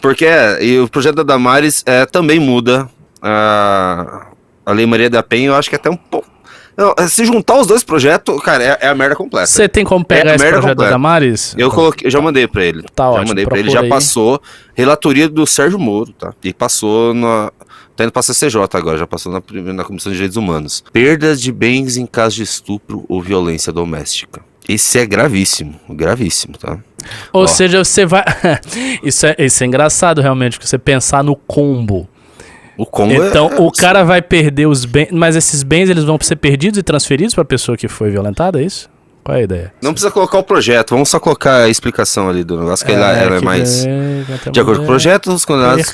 Porque e o projeto da Damares também muda a Lei Maria da Penha, eu acho que até um pouco. Não, se juntar os dois projetos, cara, é a merda completa. Você tem como pegar esse projeto da Damares? Eu já mandei pra ele. Tá ótimo. Mandei pra ele, já passou. Relatoria do Sérgio Moro, tá? E passou tá indo pra CCJ agora, já passou na Comissão de Direitos Humanos. Perdas de bens em caso de estupro ou violência doméstica. Esse é gravíssimo, tá? Ou seja, você vai... isso é engraçado realmente, porque você pensar no combo. O combo então, o cara vai perder os bens, mas esses bens eles vão ser perdidos e transferidos pra pessoa que foi violentada, é isso? Qual é a ideia? Não precisa colocar o projeto, vamos só colocar a explicação ali do negócio, que ela é mais... De acordo com o projeto, os condenados...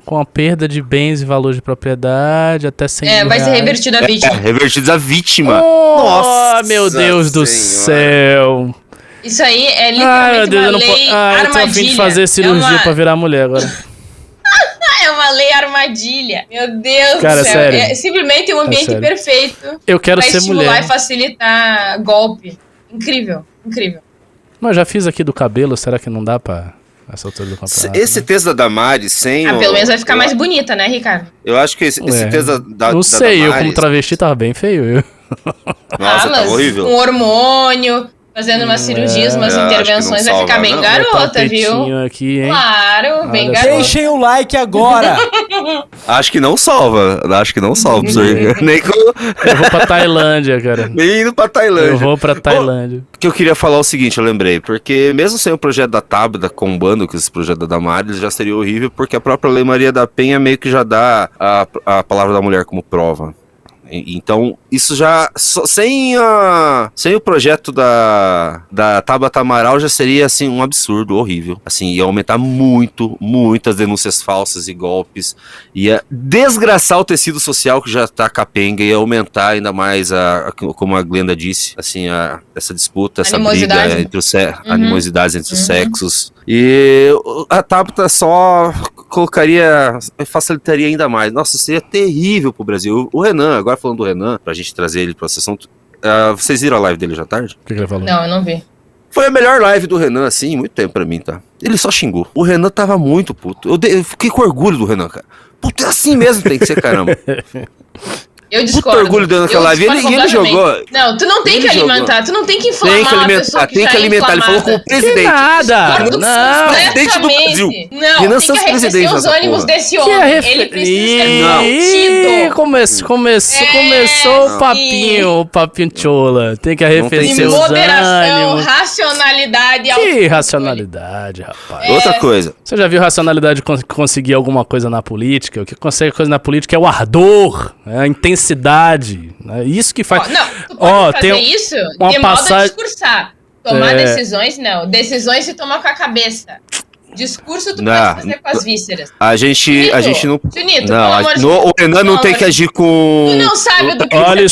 Com a perda de bens e valor de propriedade, até 100 mil vai ser reais. revertido à vítima. Revertidos à vítima. Nossa, meu Deus do céu. Isso aí é literalmente uma lei armadilha. Eu tô a fim de fazer cirurgia pra virar mulher agora. É uma lei armadilha. Meu Deus cara, do céu. sério. É simplesmente um ambiente perfeito. Eu quero pra ser estimular mulher. E facilitar golpe. Incrível, incrível. Mas eu já fiz aqui do cabelo, será que não dá pra essa altura do campeonato? Esse texto da Damares sem... pelo menos vai ficar mais bonita, né, Ricardo? Eu acho que esse texto da não sei, Damares... eu como travesti tava bem feio. Nossa, tá horrível. Um hormônio... Fazendo umas cirurgias, umas intervenções, vai ficar bem garota, viu? Aqui, hein? Claro, bem garota. Deixem o like agora! Acho que não salva. Nem Eu vou pra Tailândia, cara. Nem indo pra Tailândia. Eu vou pra Tailândia. O que eu queria falar é o seguinte, eu lembrei. Porque mesmo sem o projeto da Tabata combando com esse projeto da Damares, já seria horrível, porque a própria Lei Maria da Penha meio que já dá a palavra da mulher como prova. Então, isso já... Sem o projeto da Tabata Amaral já seria, assim, um absurdo, horrível. Assim, ia aumentar muitas denúncias falsas e golpes. Ia desgraçar o tecido social que já tá capenga. Ia aumentar ainda mais, como a Glenda disse, assim, essa disputa, essa briga entre animosidades entre os sexos. E a Tabata só facilitaria ainda mais. Nossa, seria terrível pro Brasil. O Renan, agora falando do Renan, pra gente trazer ele pra sessão. Vocês viram a live dele hoje à tarde? O que ele falou? Não, eu não vi. Foi a melhor live do Renan, assim, muito tempo pra mim, tá? Ele só xingou. O Renan tava muito puto. Eu fiquei com orgulho do Renan, cara. Puta, é assim mesmo tem que ser, caramba. Eu discordo. Puta orgulho dando aquela live. Ele jogou. Não, tu não tem que alimentar, tu não tem que inflamar tem que alimentar. Ele falou com o presidente. Que nada! Não, presidente do Brasil. Não, tem que arrefecer os ânimos desse homem. Ele precisa ser demitido. Começou o papinho chola. Tem que arrefecer os ânimos. Racionalidade. Que racionalidade, rapaz. Outra coisa. Você já viu racionalidade conseguir alguma coisa na política? O que consegue coisa na política é o ardor, a intensidade. É isso que faz. Não, tu pode fazer isso de modo a discursar. Tomar decisões, não. Decisões se tomar com a cabeça. Discurso tu pode fazer com as vísceras. A gente não... Junito, o Renan não tem que agir com... Tu não sabe do que olha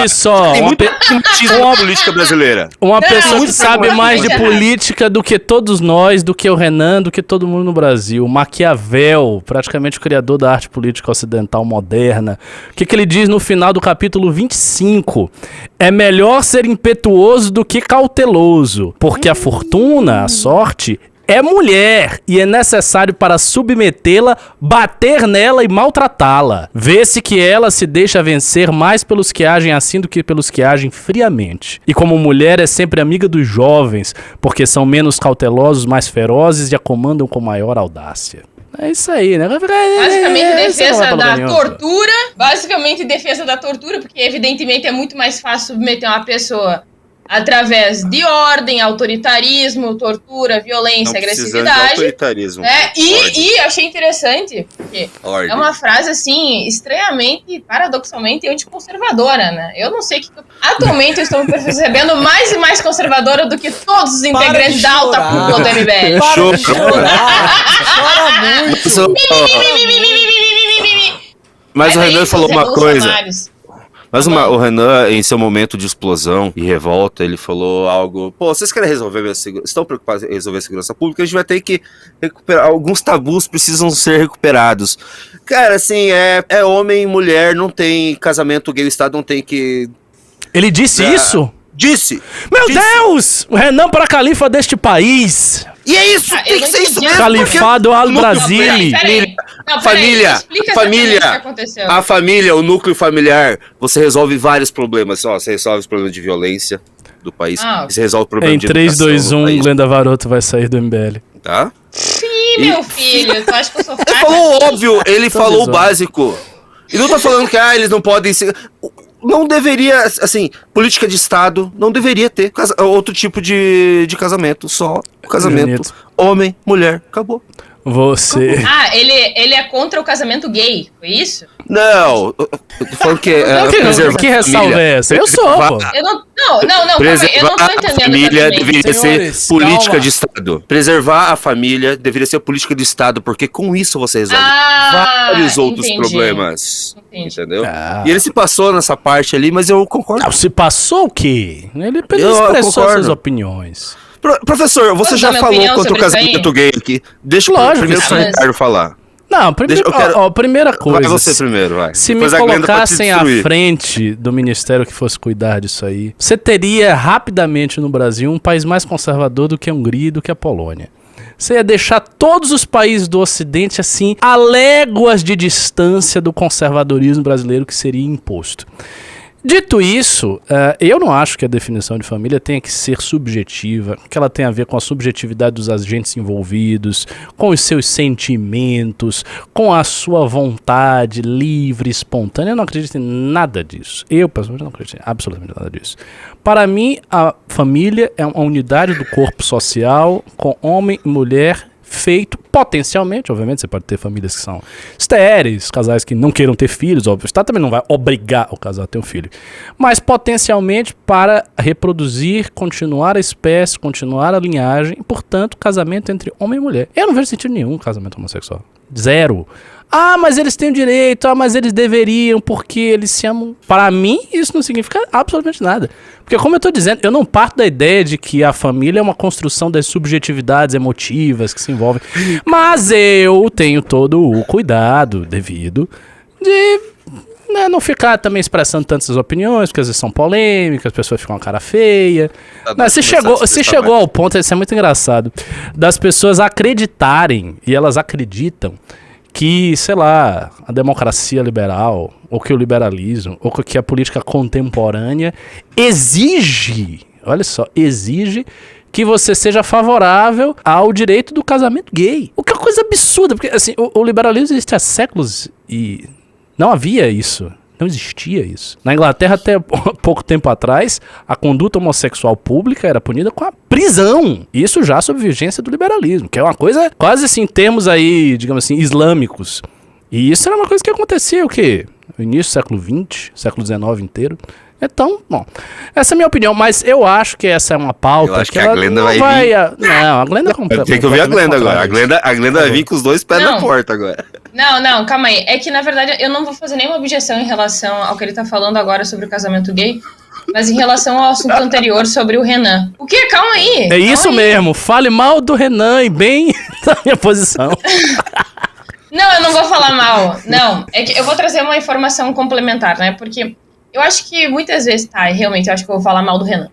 só. Tem muito pragmatismo na política brasileira. Uma pessoa que sabe mais de política do que todos nós, do que o Renan, do que todo mundo no Brasil. Maquiavel, praticamente o criador da arte política ocidental moderna. O que ele diz no final do capítulo 25? É melhor ser impetuoso do que cauteloso, porque a fortuna, a sorte... é mulher e é necessário para submetê-la, bater nela e maltratá-la. Vê-se que ela se deixa vencer mais pelos que agem assim do que pelos que agem friamente. E como mulher é sempre amiga dos jovens, porque são menos cautelosos, mais ferozes e a comandam com maior audácia. É isso aí, né? Basicamente defesa da tortura. Basicamente defesa da tortura, porque evidentemente é muito mais fácil submeter uma pessoa através de ordem, autoritarismo, tortura, violência, agressividade. Autoritarismo. Né? E achei interessante, porque é uma frase, assim, estranhamente, paradoxalmente, anticonservadora, né? Eu não sei que... Atualmente eu estou me percebendo mais e mais conservadora do que todos os integrantes da alta cúpula do MBL. Chora muito. Mas o Renan falou uma coisa... Mas o Renan, em seu momento de explosão e revolta, ele falou algo... Pô, vocês querem resolver a segurança? Estão preocupados em resolver a segurança pública? A gente vai ter que recuperar... Alguns tabus precisam ser recuperados. Cara, assim, é homem e mulher, não tem casamento gay, o Estado não tem que... Ele disse isso? Disse! Meu Deus! O Renan para califa deste país. E é isso, tem que ser isso mesmo. Califado al Brasile. Família, o que aconteceu. A família, o núcleo familiar, você resolve vários problemas. Ó, você resolve os problemas de violência do país, você resolve o problema em de 3, 2, 1, país. Glenda Varoto vai sair do MBL. Tá? Sim, meu filho, tu acha que eu sou fraca? Ele falou óbvio, ele falou o básico. E não tá falando que eles não podem ser... Não deveria, assim, política de Estado, não deveria ter outro tipo de casamento, só casamento, Bonito. homem, mulher, acabou. Você... Ele é contra o casamento gay, foi isso? Não, eu tô falando que que ressalva é essa? Eu sou, pô. Eu não, calma aí, eu não tô entendendo. A família deveria Senhores, ser política calma. de Estado. Preservar a família deveria ser política de Estado, porque com isso você resolve vários outros problemas. Entendi. Entendeu? Ah. E ele se passou nessa parte ali, mas eu concordo. Não, se passou o quê? Ele Eu expressou concordo. suas opiniões. Professor, você Posso já dar minha falou opinião contra o sobre isso aí? casamento gay aqui. Deixa Lógico primeiro que o sim. Ricardo falar. Não, primeiro, Deixa, eu quero- primeira coisa. Vai você primeiro, vai. Se Depois me a Glenda pode te colocassem à destruir. frente do ministério que fosse cuidar disso aí, você teria rapidamente no Brasil um país mais conservador do que a Hungria e do que a Polônia. Você ia deixar todos os países do Ocidente, assim, a léguas de distância do conservadorismo brasileiro que seria imposto. Dito isso, eu não acho que a definição de família tenha que ser subjetiva, que ela tenha a ver com a subjetividade dos agentes envolvidos, com os seus sentimentos, com a sua vontade livre, espontânea. Eu não acredito em nada disso. Eu, pessoalmente, não acredito em absolutamente nada disso. Para mim, a família é uma unidade do corpo social com homem e mulher feito potencialmente, obviamente você pode ter famílias que são estéreis, casais que não queiram ter filhos, óbvio, o Estado também não vai obrigar o casal a ter um filho, mas potencialmente para reproduzir, continuar a espécie, continuar a linhagem, e, portanto, casamento entre homem e mulher. Eu não vejo sentido nenhum em casamento homossexual. Zero. Ah, mas eles têm o direito, mas eles deveriam, porque eles se amam. Para mim, isso não significa absolutamente nada. Porque, como eu tô dizendo, eu não parto da ideia de que a família é uma construção das subjetividades emotivas que se envolvem. Mas eu tenho todo o cuidado devido de não ficar também expressando tantas opiniões, porque às vezes são polêmicas, as pessoas ficam com a cara feia. Mas se chegou ao ponto, isso é muito engraçado, das pessoas acreditarem, e elas acreditam, que, sei lá, a democracia liberal, ou que o liberalismo, ou que a política contemporânea exige, olha só, exige que você seja favorável ao direito do casamento gay. O que é uma coisa absurda, porque assim, o liberalismo existe há séculos e não havia isso. Não existia isso. Na Inglaterra, até pouco tempo atrás, a conduta homossexual pública era punida com a prisão. Isso já sob vigência do liberalismo, que é uma coisa quase assim, em termos aí, digamos assim, islâmicos. E isso era uma coisa que acontecia, o quê? No início do século XX, século XIX inteiro. Então, bom, essa é a minha opinião, mas eu acho que essa é uma pauta. Eu acho que ela a Glenda não vai vir. Não, a Glenda é Tem que ouvir a Glenda agora. A Glenda vai vir com os dois pés na porta agora. Não, calma aí. É que, na verdade, eu não vou fazer nenhuma objeção em relação ao que ele tá falando agora sobre o casamento gay, mas em relação ao assunto anterior sobre o Renan. O quê? Calma aí. É isso mesmo. Fale mal do Renan e bem da minha posição. Não, eu não vou falar mal. Não, é que eu vou trazer uma informação complementar, né? Porque eu acho que muitas vezes, realmente, eu acho que eu vou falar mal do Renan.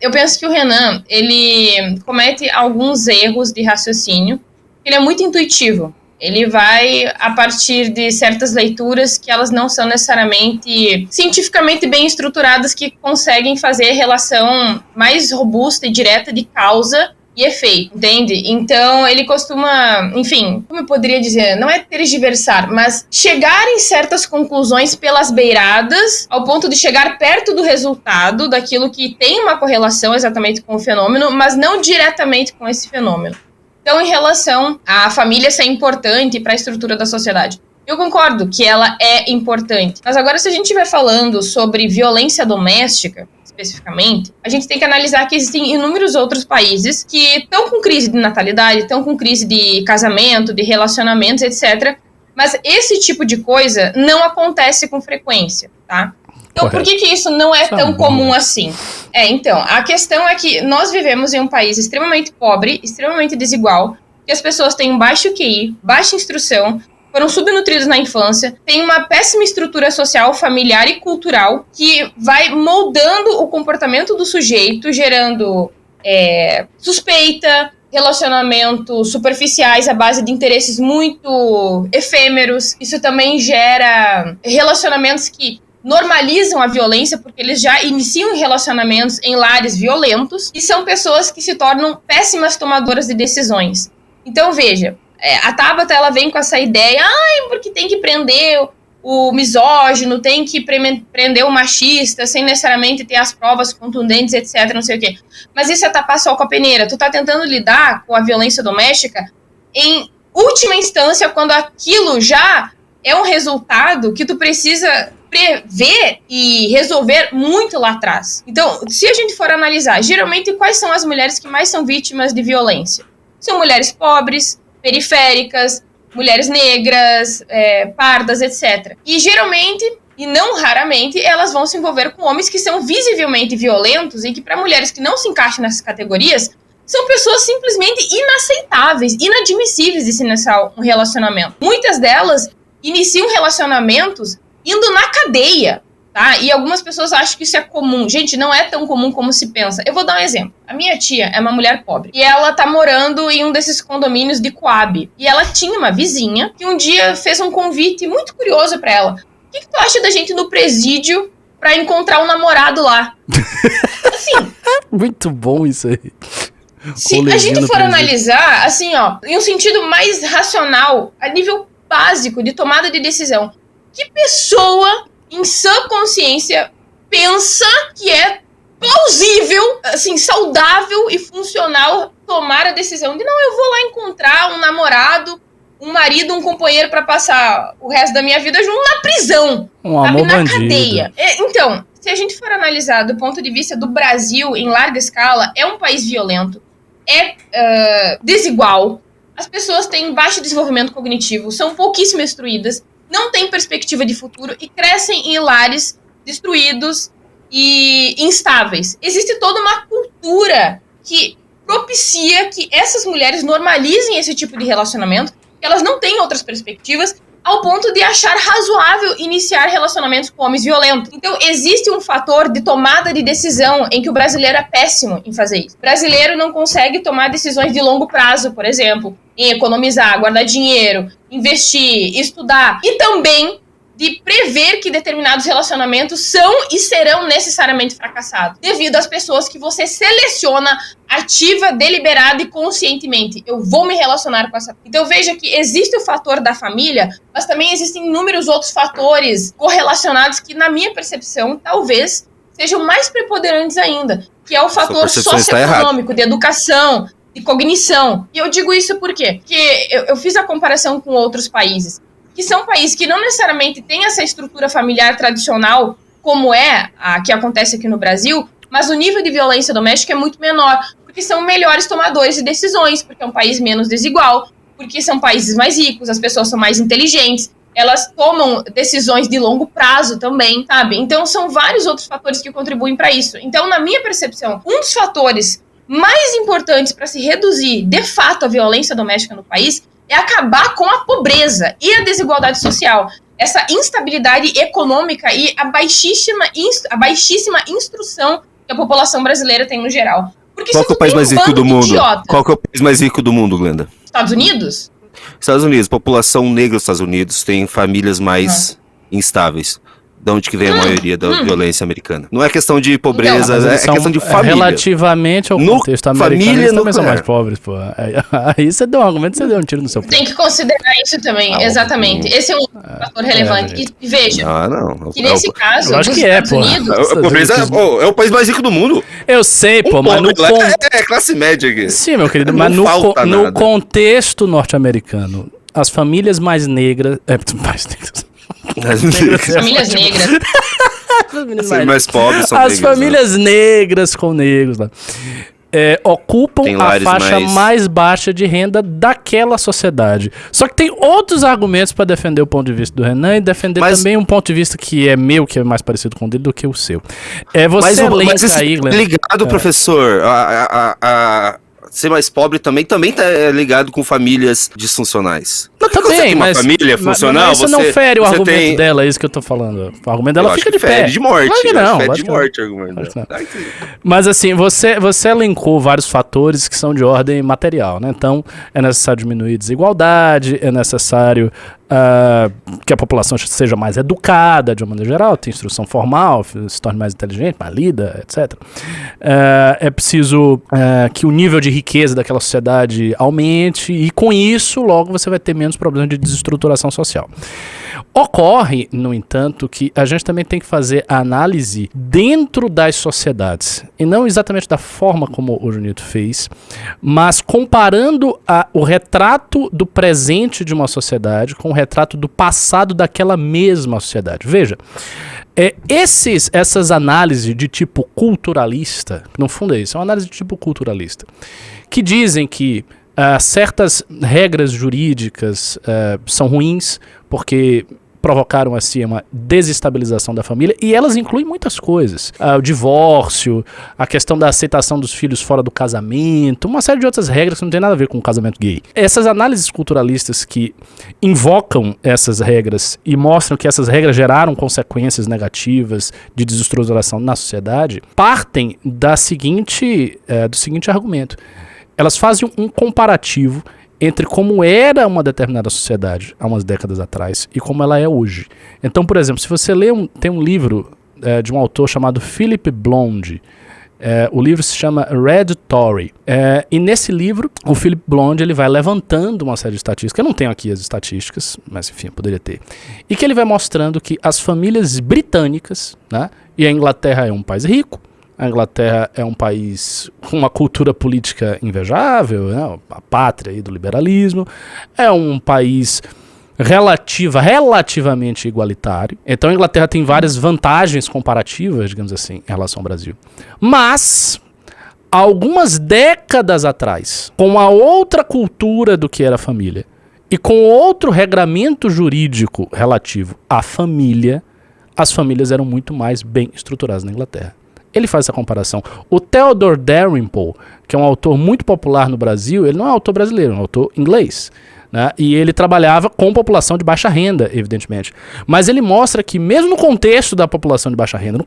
Eu penso que o Renan, ele comete alguns erros de raciocínio. Ele é muito intuitivo. Ele vai a partir de certas leituras que elas não são necessariamente cientificamente bem estruturadas, que conseguem fazer relação mais robusta e direta de causa e efeito, entende? Então, ele costuma, enfim, como eu poderia dizer, não é tergiversar, mas chegar em certas conclusões pelas beiradas, ao ponto de chegar perto do resultado, daquilo que tem uma correlação exatamente com o fenômeno, mas não diretamente com esse fenômeno. Então, em relação à família ser importante para a estrutura da sociedade, eu concordo que ela é importante. Mas agora, se a gente estiver falando sobre violência doméstica, especificamente, a gente tem que analisar que existem inúmeros outros países que estão com crise de natalidade, estão com crise de casamento, de relacionamentos, etc. Mas esse tipo de coisa não acontece com frequência, tá? Então, por que isso não é tão comum assim? Então, a questão é que nós vivemos em um país extremamente pobre, extremamente desigual, que as pessoas têm um baixo QI, baixa instrução, foram subnutridos na infância, têm uma péssima estrutura social, familiar e cultural que vai moldando o comportamento do sujeito, gerando suspeita, relacionamentos superficiais à base de interesses muito efêmeros. Isso também gera relacionamentos que normalizam a violência, porque eles já iniciam relacionamentos em lares violentos e são pessoas que se tornam péssimas tomadoras de decisões. Então, veja, a Tabata, ela vem com essa ideia, porque tem que prender o misógino, tem que prender o machista, sem necessariamente ter as provas contundentes, etc, não sei o quê. Mas isso é tapar sol com a peneira. Tu tá tentando lidar com a violência doméstica em última instância, quando aquilo já é um resultado que tu precisa prever e resolver muito lá atrás. Então, se a gente for analisar, geralmente, quais são as mulheres que mais são vítimas de violência? São mulheres pobres, periféricas, mulheres negras, pardas, etc. E geralmente, e não raramente, elas vão se envolver com homens que são visivelmente violentos e que, para mulheres que não se encaixam nessas categorias, são pessoas simplesmente inaceitáveis, inadmissíveis de se iniciar um relacionamento. Muitas delas iniciam relacionamentos indo na cadeia, tá? E algumas pessoas acham que isso é comum. Gente, não é tão comum como se pensa. Eu vou dar um exemplo. A minha tia é uma mulher pobre. E ela tá morando em um desses condomínios de Coab. E ela tinha uma vizinha que um dia fez um convite muito curioso pra ela. O que tu acha da gente ir no presídio pra encontrar um namorado lá? Assim... Muito bom isso aí. Se a gente for analisar, assim, ó, em um sentido mais racional, a nível básico de tomada de decisão, que pessoa em sã consciência pensa que é plausível, assim, saudável e funcional tomar a decisão de, não, eu vou lá encontrar um namorado, um marido, um companheiro para passar o resto da minha vida junto na prisão, sabe, na cadeia. Então, se a gente for analisar do ponto de vista do Brasil em larga escala, é um país violento, desigual, as pessoas têm baixo desenvolvimento cognitivo, são pouquíssimo instruídas, não têm perspectiva de futuro e crescem em lares destruídos e instáveis. Existe toda uma cultura que propicia que essas mulheres normalizem esse tipo de relacionamento, que elas não têm outras perspectivas, ao ponto de achar razoável iniciar relacionamentos com homens violentos. Então, existe um fator de tomada de decisão em que o brasileiro é péssimo em fazer isso. O brasileiro não consegue tomar decisões de longo prazo, por exemplo, em economizar, guardar dinheiro, investir, estudar, e também de prever que determinados relacionamentos são e serão necessariamente fracassados, devido às pessoas que você seleciona ativa, deliberada e conscientemente. Eu vou me relacionar com essa... Então veja que existe o fator da família, mas também existem inúmeros outros fatores correlacionados que, na minha percepção, talvez sejam mais preponderantes ainda, que é o fator socioeconômico, de educação, de cognição. E eu digo isso por quê? Porque eu fiz a comparação com outros países, que são países que não necessariamente têm essa estrutura familiar tradicional, como é a que acontece aqui no Brasil, mas o nível de violência doméstica é muito menor, porque são melhores tomadores de decisões, porque é um país menos desigual, porque são países mais ricos, as pessoas são mais inteligentes, elas tomam decisões de longo prazo também, sabe? Então são vários outros fatores que contribuem para isso. Então, na minha percepção, um dos fatores mais importantes para se reduzir, de fato, a violência doméstica no país é acabar com a pobreza e a desigualdade social. Essa instabilidade econômica e a baixíssima instrução que a população brasileira tem no geral. Porque qual que é o país mais rico do mundo? Qual que é o país mais rico do mundo, Glenda? Estados Unidos? Estados Unidos. População negra dos Estados Unidos tem famílias mais instáveis. De onde que vem a maioria da violência americana. Não é questão de pobreza, é questão de família. Relativamente ao contexto americano, eles também são mais pobres, pô. Aí você deu um argumento, você deu um tiro no seu pé. Tem que considerar isso também, exatamente. Esse é um fator relevante. E veja, que nesse caso, eu acho que Estados Unidos... A pobreza é o país mais rico do mundo. Eu sei, pô, mas é classe média aqui. Sim, meu querido, mas no contexto norte-americano, as famílias mais negras... Famílias negras. mais pobres são as famílias negras com negros lá. Ocupam a faixa mais baixa de renda daquela sociedade. Só que tem outros argumentos para defender o ponto de vista do Renan e defender também um ponto de vista que é meu, que é mais parecido com o dele do que o seu. Você mas aí, Glenda. Ligado, professor, ser mais pobre também tá ligado com famílias disfuncionais. Também, mas uma família funcional, mas isso não fere o argumento dela, é isso que eu tô falando. O argumento dela fica de pé. Fere de morte. Claro que não. Fere de morte o argumento dela. Mas assim, você elencou vários fatores que são de ordem material, né? Então, é necessário diminuir a desigualdade, é necessário que a população seja mais educada, de uma maneira geral, tenha instrução formal, se torne mais inteligente, mais lida, etc. É preciso que o nível de riqueza daquela sociedade aumente e, com isso, logo você vai ter menos problemas de desestruturação social. Ocorre, no entanto, que a gente também tem que fazer a análise dentro das sociedades, e não exatamente da forma como o Junito fez, mas comparando o retrato do presente de uma sociedade com o retrato do passado daquela mesma sociedade. Veja, essas análises de tipo culturalista, no fundo é isso, é uma análise de tipo culturalista, que dizem que certas regras jurídicas são ruins porque provocaram assim uma desestabilização da família, e elas incluem muitas coisas. O divórcio, a questão da aceitação dos filhos fora do casamento, uma série de outras regras que não tem nada a ver com o casamento gay. Essas análises culturalistas que invocam essas regras e mostram que essas regras geraram consequências negativas de desestruturação na sociedade, partem do seguinte argumento. Elas fazem um comparativo entre como era uma determinada sociedade há umas décadas atrás e como ela é hoje. Então, por exemplo, se você tem um livro de um autor chamado Philip Blonde, o livro se chama Red Tory, e nesse livro o Philip Blonde ele vai levantando uma série de estatísticas, eu não tenho aqui as estatísticas, mas enfim, poderia ter, e que ele vai mostrando que as famílias britânicas, né, e a Inglaterra é um país rico, a Inglaterra é um país com uma cultura política invejável, né? A pátria aí do liberalismo. É um país relativamente igualitário. Então a Inglaterra tem várias vantagens comparativas, digamos assim, em relação ao Brasil. Mas, algumas décadas atrás, com uma outra cultura do que era a família e com outro regramento jurídico relativo à família, as famílias eram muito mais bem estruturadas na Inglaterra. Ele faz essa comparação. O Theodore Dalrymple, que é um autor muito popular no Brasil, ele não é um autor brasileiro, é um autor inglês, né? E ele trabalhava com população de baixa renda, evidentemente. Mas ele mostra que mesmo no contexto da população de baixa renda,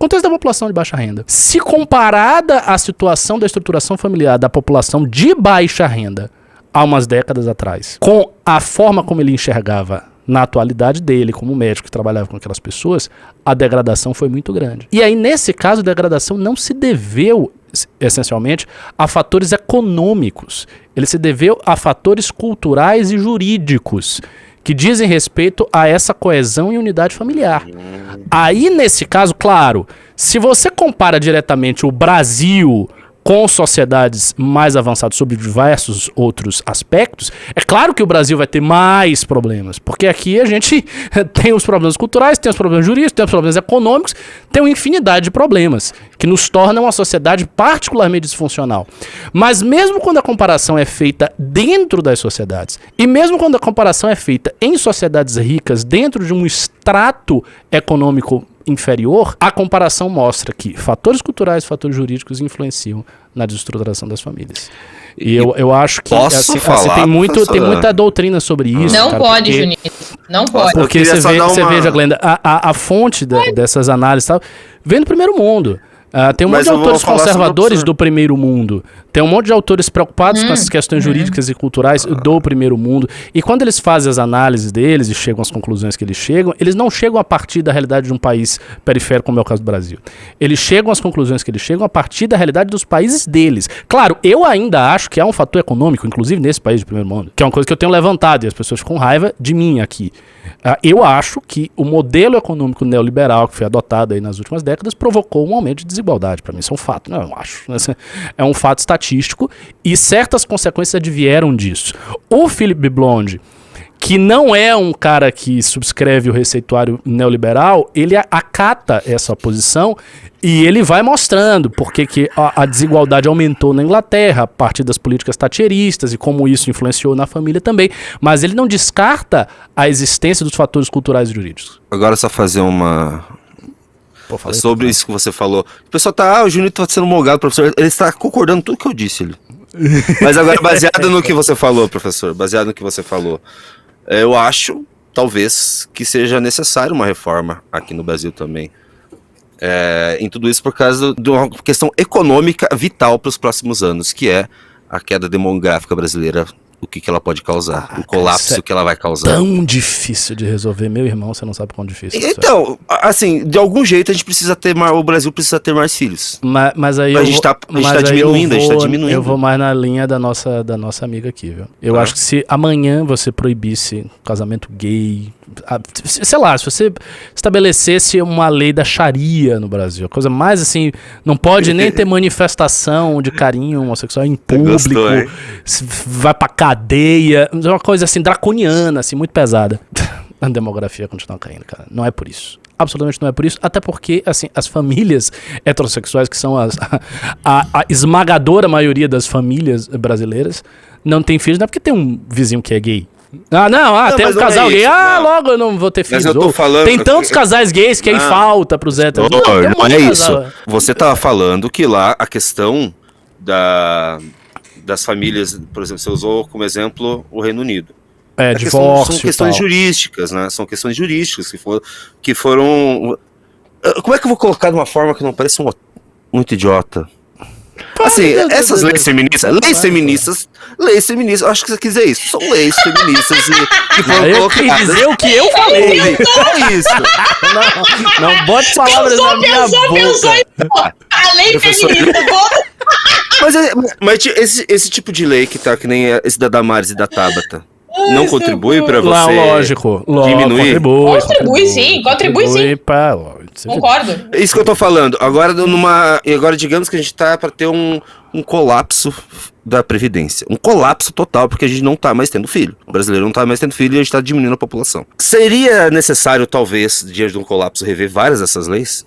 se comparada à situação da estruturação familiar da população de baixa renda há umas décadas atrás, com a forma como ele enxergava na atualidade dele, como médico que trabalhava com aquelas pessoas, a degradação foi muito grande. E aí, nesse caso, a degradação não se deveu, essencialmente, a fatores econômicos. Ele se deveu a fatores culturais e jurídicos, que dizem respeito a essa coesão e unidade familiar. Aí, nesse caso, claro, se você compara diretamente o Brasil com sociedades mais avançadas sobre diversos outros aspectos, é claro que o Brasil vai ter mais problemas, porque aqui a gente tem os problemas culturais, tem os problemas jurídicos, tem os problemas econômicos, tem uma infinidade de problemas que nos tornam uma sociedade particularmente disfuncional. Mas mesmo quando a comparação é feita dentro das sociedades, e mesmo quando a comparação é feita em sociedades ricas dentro de um extrato econômico inferior, a comparação mostra que fatores culturais e fatores jurídicos influenciam na desestruturação das famílias. E eu acho que assim, tem muita doutrina sobre isso. Não cara, pode, Junito. Não pode. Porque você veja, Glenda, a fonte dessas análises tal, vem do primeiro mundo. Tem um monte de autores conservadores do primeiro mundo. Tem um monte de autores preocupados com essas questões jurídicas e culturais do primeiro mundo. E quando eles fazem as análises deles e chegam às conclusões que eles não chegam a partir da realidade de um país periférico, como é o caso do Brasil. Eles chegam às conclusões que eles chegam a partir da realidade dos países deles. Claro, eu ainda acho que há um fator econômico, inclusive nesse país de primeiro mundo, que é uma coisa que eu tenho levantado e as pessoas ficam com raiva de mim aqui. Eu acho que o modelo econômico neoliberal que foi adotado aí nas últimas décadas provocou um aumento de desigualdade. Para mim isso é um fato, não, eu acho. É um fato estatístico e certas consequências advieram disso. O Philip Blonde, que não é um cara que subscreve o receituário neoliberal, ele acata essa posição e ele vai mostrando porque que a desigualdade aumentou na Inglaterra a partir das políticas thatcheristas e como isso influenciou na família também. Mas ele não descarta a existência dos fatores culturais e jurídicos. Agora só fazer uma... sobre isso que você falou. O pessoal o Junito tá sendo molgado, professor. Ele está concordando com tudo que eu disse. Mas agora, baseado no que você falou, professor, baseado no que você falou, eu acho, talvez, que seja necessário uma reforma aqui no Brasil também. Em tudo isso por causa de uma questão econômica vital para os próximos anos, que é a queda demográfica brasileira, o que ela pode causar, o colapso que ela vai causar. Tão difícil de resolver, meu irmão, você não sabe quão difícil isso é. Então, assim, de algum jeito a gente precisa ter mais, o Brasil precisa ter mais filhos. Mas aí a gente tá diminuindo. Eu vou mais na linha da nossa amiga aqui, viu? Eu acho que se amanhã você proibisse casamento gay, sei lá, se você estabelecesse uma lei da Sharia no Brasil, a coisa mais assim, não pode nem ter manifestação de carinho homossexual em público, vai pra cadeia, uma coisa assim, draconiana, assim, muito pesada. A demografia continua caindo, cara. Não é por isso. Absolutamente não é por isso, até porque, assim, as famílias heterossexuais, que são a esmagadora maioria das famílias brasileiras, não tem filhos, não é porque tem um vizinho que é gay. Tem um casal gay, logo eu não vou ter filhos. Mas eu tô falando... Tem tantos casais gays que aí falta pros héteros. Não é isso. Você tava falando que lá a questão das famílias, por exemplo, você usou como exemplo o Reino Unido. Divórcio. São questões jurídicas, né? São questões jurídicas que foram... Como é que eu vou colocar de uma forma que não pareça muito idiota? Assim, essas leis feministas, acho que você quis dizer isso, são leis feministas que foram eu colocadas. quis dizer o que eu falei. É isso. Não bote palavras na minha boca. A lei feminista, Mas esse tipo de lei que tá, que nem esse da Damares e da Tabata, não contribui pra você lógico, diminuir? Contribui sim. Concordo. É isso que eu tô falando. Agora digamos que a gente tá pra ter um colapso da Previdência. Um colapso total, porque a gente não tá mais tendo filho. O brasileiro não tá mais tendo filho e a gente tá diminuindo a população. Seria necessário, talvez, diante de um colapso, rever várias dessas leis?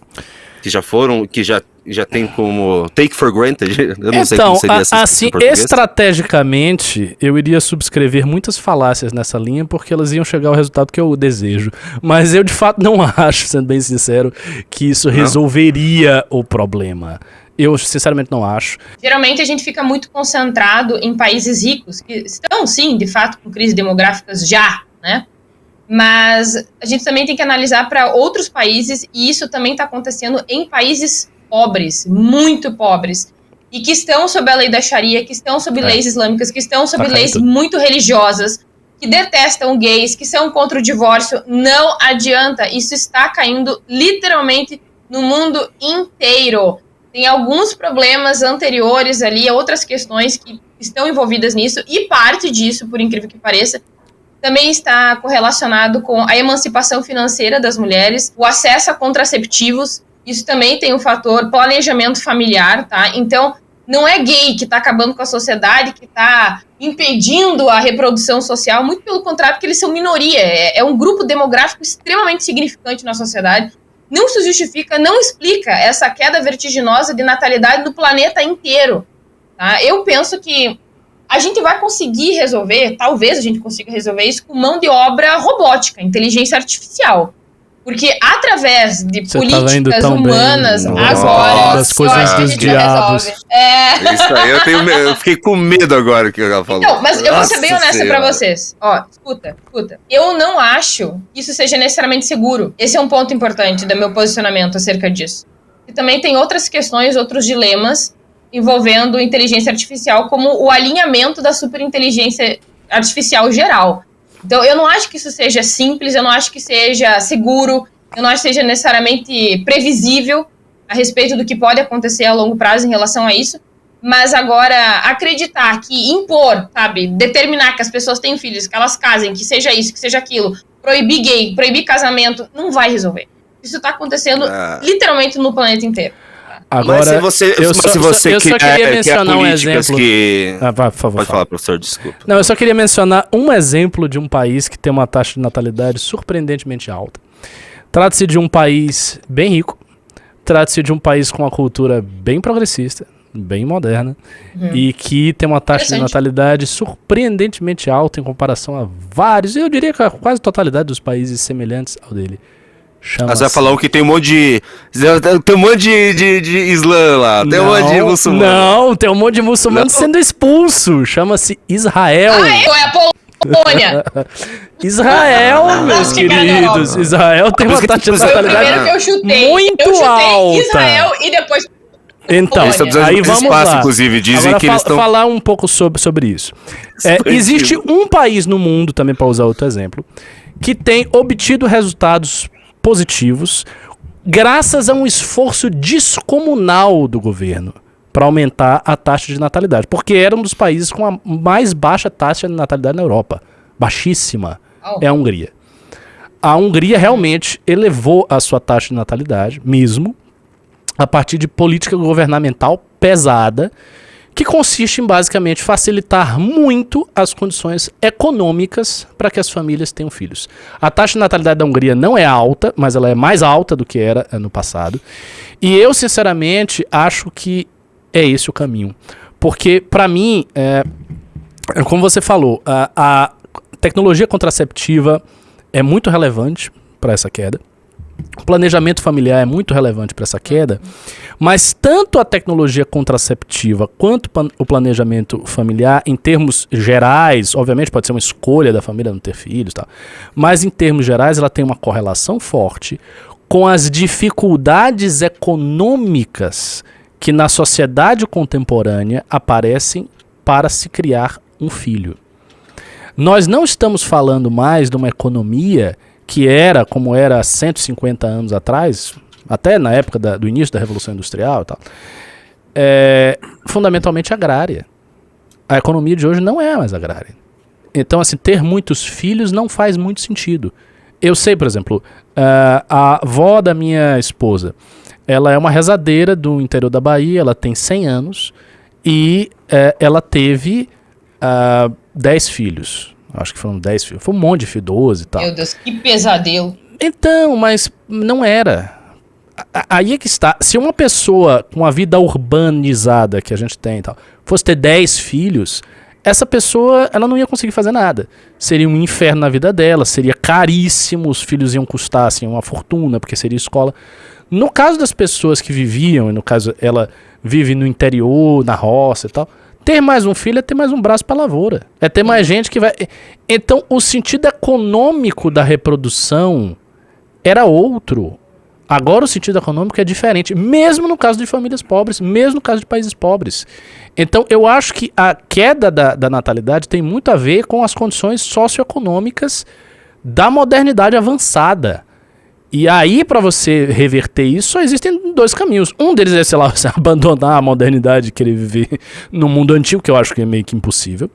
Que já foram, que já tem como take for granted. Eu não sei como seria assim, estrategicamente, eu iria subscrever muitas falácias nessa linha, porque elas iam chegar ao resultado que eu desejo. Mas eu, de fato, não acho, sendo bem sincero, que isso resolveria o problema. Eu, sinceramente, não acho. Geralmente, a gente fica muito concentrado em países ricos, que estão, sim, de fato, com crises demográficas já, né? Mas a gente também tem que analisar para outros países, e isso também está acontecendo em países pobres, muito pobres, e que estão sob a lei da Sharia, que estão sob leis islâmicas, que estão sob leis muito religiosas, que detestam gays, que são contra o divórcio. Não adianta, isso está caindo literalmente no mundo inteiro. Tem alguns problemas anteriores ali, outras questões que estão envolvidas nisso, e parte disso, por incrível que pareça, também está correlacionado com a emancipação financeira das mulheres, o acesso a contraceptivos. Isso também tem um fator planejamento familiar, tá? Então, não é gay que está acabando com a sociedade, que está impedindo a reprodução social, muito pelo contrário, porque eles são minoria, é um grupo demográfico extremamente significante na sociedade. Não se justifica, não explica essa queda vertiginosa de natalidade no planeta inteiro, tá? Eu penso que a gente vai conseguir resolver, talvez a gente consiga resolver isso com mão de obra robótica, inteligência artificial. Porque através de políticas humanas, agora, as coisas dos diabos. Isso aí, eu fiquei com medo agora que ela falou. Então, mas eu vou ser bem honesta pra vocês. Ó, escuta. Eu não acho que isso seja necessariamente seguro. Esse é um ponto importante do meu posicionamento acerca disso. E também tem outras questões, outros dilemas envolvendo inteligência artificial, como o alinhamento da superinteligência artificial geral. Então, eu não acho que isso seja simples, eu não acho que seja seguro, eu não acho que seja necessariamente previsível a respeito do que pode acontecer a longo prazo em relação a isso, mas agora acreditar que impor, sabe, determinar que as pessoas têm filhos, que elas casem, que seja isso, que seja aquilo, proibir gay, proibir casamento, não vai resolver. Isso está acontecendo literalmente no planeta inteiro. Agora, mas se você eu só queria mencionar um exemplo. Por favor, pode falar, professor, desculpa. Não, eu só queria mencionar um exemplo de um país que tem uma taxa de natalidade surpreendentemente alta. Trata-se de um país bem rico, trata-se de um país com uma cultura bem progressista, bem moderna, e que tem uma taxa de natalidade surpreendentemente alta em comparação a vários, eu diria que a quase totalidade dos países semelhantes ao dele. Você vai falar que tem um monte de. Tem um monte de islã lá. Tem um monte de muçulmano. Não, tem um monte de muçulmano sendo expulso. Chama-se Israel. É a Polônia. Israel, meus queridos. Israel tem uma taxa de natalidade que eu chutei. muito alta. Israel e depois. Então, aí vamos espaço, lá. Inclusive, dizem agora, que eles estão. Falar um pouco sobre isso. Existe um país no mundo, também para usar outro exemplo, que tem obtido resultados positivos graças a um esforço descomunal do governo para aumentar a taxa de natalidade, porque era um dos países com a mais baixa taxa de natalidade na Europa, baixíssima, é a Hungria. A Hungria realmente elevou a sua taxa de natalidade, mesmo, a partir de política governamental pesada, que consiste em basicamente facilitar muito as condições econômicas para que as famílias tenham filhos. A taxa de natalidade da Hungria não é alta, mas ela é mais alta do que era no passado. E eu, sinceramente, acho que é esse o caminho. Porque, para mim, como você falou, a tecnologia contraceptiva é muito relevante para essa queda. O planejamento familiar é muito relevante para essa queda, mas tanto a tecnologia contraceptiva quanto o planejamento familiar, em termos gerais, obviamente pode ser uma escolha da família não ter filhos, tá? Mas em termos gerais ela tem uma correlação forte com as dificuldades econômicas que na sociedade contemporânea aparecem para se criar um filho. Nós não estamos falando mais de uma economia que era, como era há 150 anos atrás, até na época do início da Revolução Industrial e tal, fundamentalmente agrária. A economia de hoje não é mais agrária. Então, assim, ter muitos filhos não faz muito sentido. Eu sei, por exemplo, a avó da minha esposa, ela é uma rezadeira do interior da Bahia, ela tem 100 anos e ela teve 10 filhos. Acho que foram 10 filhos. Foi um monte de filho, 12 e tal. Meu Deus, que pesadelo. Então, mas não era. Aí é que está. Se uma pessoa com a vida urbanizada que a gente tem e tal, fosse ter 10 filhos, essa pessoa ela não ia conseguir fazer nada. Seria um inferno na vida dela, seria caríssimo, os filhos iam custar assim, uma fortuna, porque seria escola. No caso das pessoas que viviam, e no caso ela vive no interior, na roça e tal, ter mais um filho é ter mais um braço para lavoura. É ter mais gente que vai... Então, o sentido econômico da reprodução era outro. Agora o sentido econômico é diferente. Mesmo no caso de famílias pobres, mesmo no caso de países pobres. Então, eu acho que a queda da natalidade tem muito a ver com as condições socioeconômicas da modernidade avançada. E aí, para você reverter isso, só existem 2 caminhos. Um deles é, sei lá, você abandonar a modernidade e querer viver no mundo antigo, que eu acho que é meio que impossível.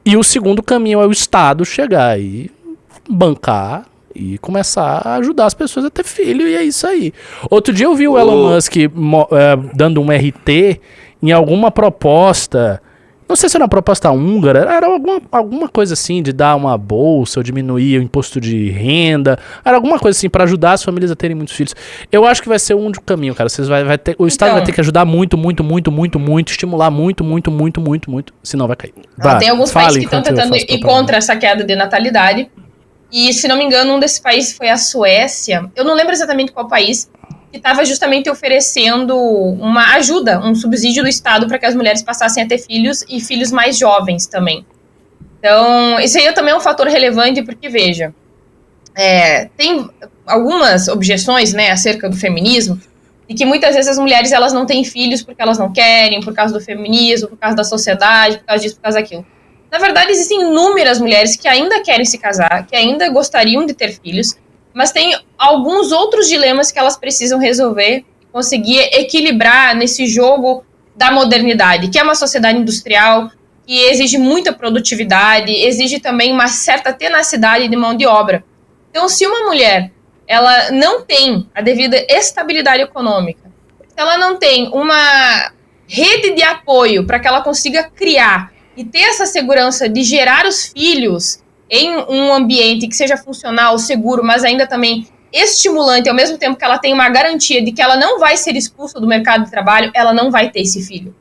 E o segundo caminho é o Estado chegar e bancar e começar a ajudar as pessoas a ter filho, e é isso aí. Outro dia eu vi o Elon Musk dando um RT em alguma proposta... Não sei se era uma proposta húngara, era alguma coisa assim de dar uma bolsa ou diminuir o imposto de renda, era alguma coisa assim para ajudar as famílias a terem muitos filhos. Eu acho que vai ser um único caminho, cara. O Estado vai ter que ajudar muito, estimular muito, senão vai cair. Tem alguns países que estão tentando ir contra essa queda de natalidade. E, se não me engano, um desses países foi a Suécia. Eu não lembro exatamente qual país, que estava justamente oferecendo uma ajuda, um subsídio do Estado para que as mulheres passassem a ter filhos e filhos mais jovens também. Então, isso aí também é um fator relevante, porque, veja, tem algumas objeções, né, acerca do feminismo, e que muitas vezes as mulheres elas não têm filhos porque elas não querem, por causa do feminismo, por causa da sociedade, por causa disso, por causa daquilo. Na verdade, existem inúmeras mulheres que ainda querem se casar, que ainda gostariam de ter filhos, mas tem alguns outros dilemas que elas precisam resolver, conseguir equilibrar nesse jogo da modernidade, que é uma sociedade industrial, que exige muita produtividade, exige também uma certa tenacidade de mão de obra. Então, se uma mulher ela não tem a devida estabilidade econômica, se ela não tem uma rede de apoio para que ela consiga criar e ter essa segurança de gerar os filhos em um ambiente que seja funcional, seguro, mas ainda também estimulante, ao mesmo tempo que ela tem uma garantia de que ela não vai ser expulsa do mercado de trabalho, ela não vai ter esse filho.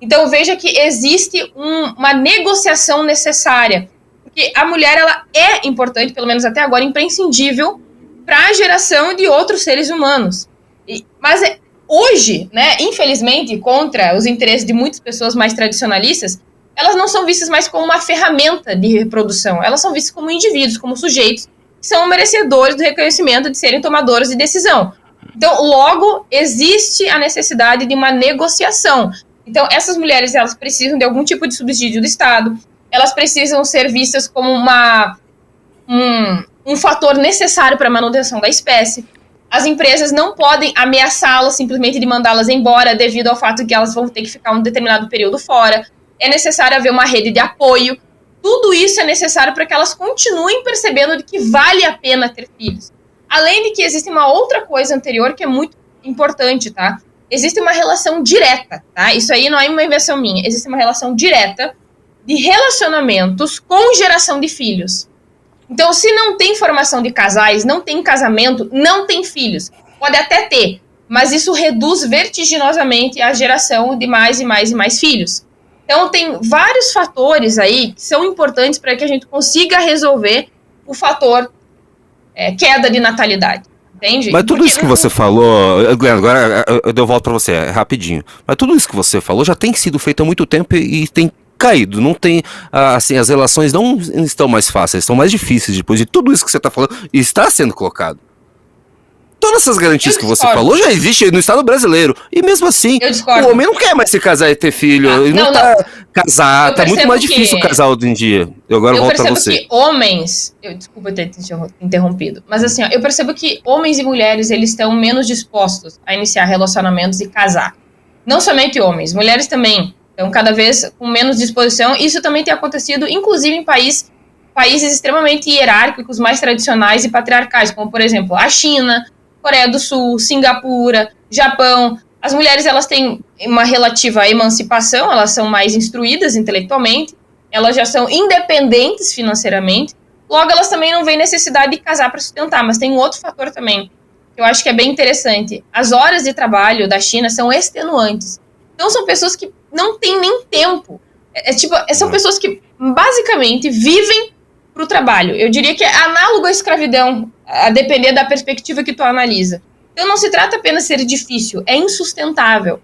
Então veja que existe uma negociação necessária, porque a mulher ela é importante, pelo menos até agora, imprescindível para a geração de outros seres humanos. Mas hoje, né, infelizmente, contra os interesses de muitas pessoas mais tradicionalistas, elas não são vistas mais como uma ferramenta de reprodução, elas são vistas como indivíduos, como sujeitos, que são merecedores do reconhecimento de serem tomadores de decisão. Então, logo, existe a necessidade de uma negociação. Então, essas mulheres, elas precisam de algum tipo de subsídio do Estado, elas precisam ser vistas como um fator necessário para a manutenção da espécie. As empresas não podem ameaçá-las simplesmente de mandá-las embora devido ao fato que elas vão ter que ficar um determinado período fora. É necessário haver uma rede de apoio. Tudo isso é necessário para que elas continuem percebendo de que vale a pena ter filhos. Além de que existe uma outra coisa anterior que é muito importante, tá? Existe uma relação direta, tá? Isso aí não é uma invenção minha. Existe uma relação direta de relacionamentos com geração de filhos. Então, se não tem formação de casais, não tem casamento, não tem filhos. Pode até ter, mas isso reduz vertiginosamente a geração de mais e mais e mais filhos. Então, tem vários fatores aí que são importantes para que a gente consiga resolver o fator queda de natalidade. Entende? Mas tudo isso que você falou, Glenn, agora eu volto para você, rapidinho. Mas tudo isso que você falou já tem sido feito há muito tempo e tem caído, não tem, assim, as relações não estão mais fáceis, estão mais difíceis depois de tudo isso que você está falando e está sendo colocado. Todas essas garantias que você falou já existem no Estado brasileiro. E mesmo assim, o homem não quer mais se casar e ter filho. Ele não tá casar, tá muito mais difícil casar hoje em dia. Eu volto pra você. Eu percebo que homens... Desculpa ter te interrompido. Mas assim, ó, eu percebo que homens e mulheres, eles estão menos dispostos a iniciar relacionamentos e casar. Não somente homens, mulheres também estão cada vez com menos disposição. Isso também tem acontecido, inclusive em países extremamente hierárquicos, mais tradicionais e patriarcais, como, por exemplo, a China, Coreia do Sul, Singapura, Japão. As mulheres, elas têm uma relativa emancipação, elas são mais instruídas intelectualmente, elas já são independentes financeiramente, logo elas também não veem necessidade de casar para sustentar, mas tem um outro fator também, que eu acho que é bem interessante. As horas de trabalho da China são extenuantes. Então são pessoas que não têm nem tempo. São pessoas que basicamente vivem para o trabalho. Eu diria que é análogo à escravidão, a depender da perspectiva que tu analisa. Então não se trata apenas de ser difícil, é insustentável.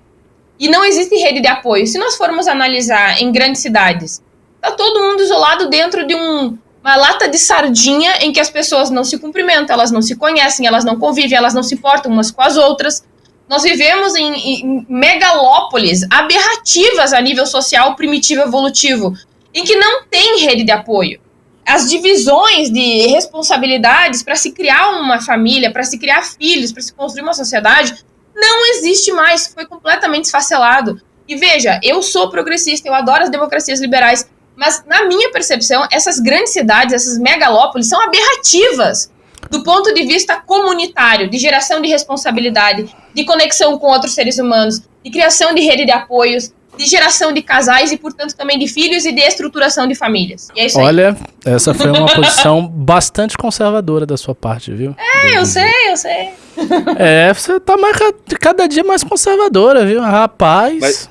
E não existe rede de apoio. Se nós formos analisar em grandes cidades, está todo mundo isolado dentro de uma lata de sardinha em que as pessoas não se cumprimentam, elas não se conhecem, elas não convivem, elas não se portam umas com as outras. Nós vivemos em megalópolis aberrativas a nível social, primitivo, evolutivo, em que não tem rede de apoio. As divisões de responsabilidades para se criar uma família, para se criar filhos, para se construir uma sociedade, não existe mais, foi completamente esfacelado. E veja, eu sou progressista, eu adoro as democracias liberais, mas na minha percepção, essas grandes cidades, essas megalópolis, são aberrativas do ponto de vista comunitário, de geração de responsabilidade, de conexão com outros seres humanos, de criação de rede de apoios, de geração de casais e, portanto, também de filhos e de estruturação de famílias. E é isso aí. Olha, essa foi uma posição bastante conservadora da sua parte, viu? Eu sei. Você tá cada dia mais conservadora, viu? Rapaz...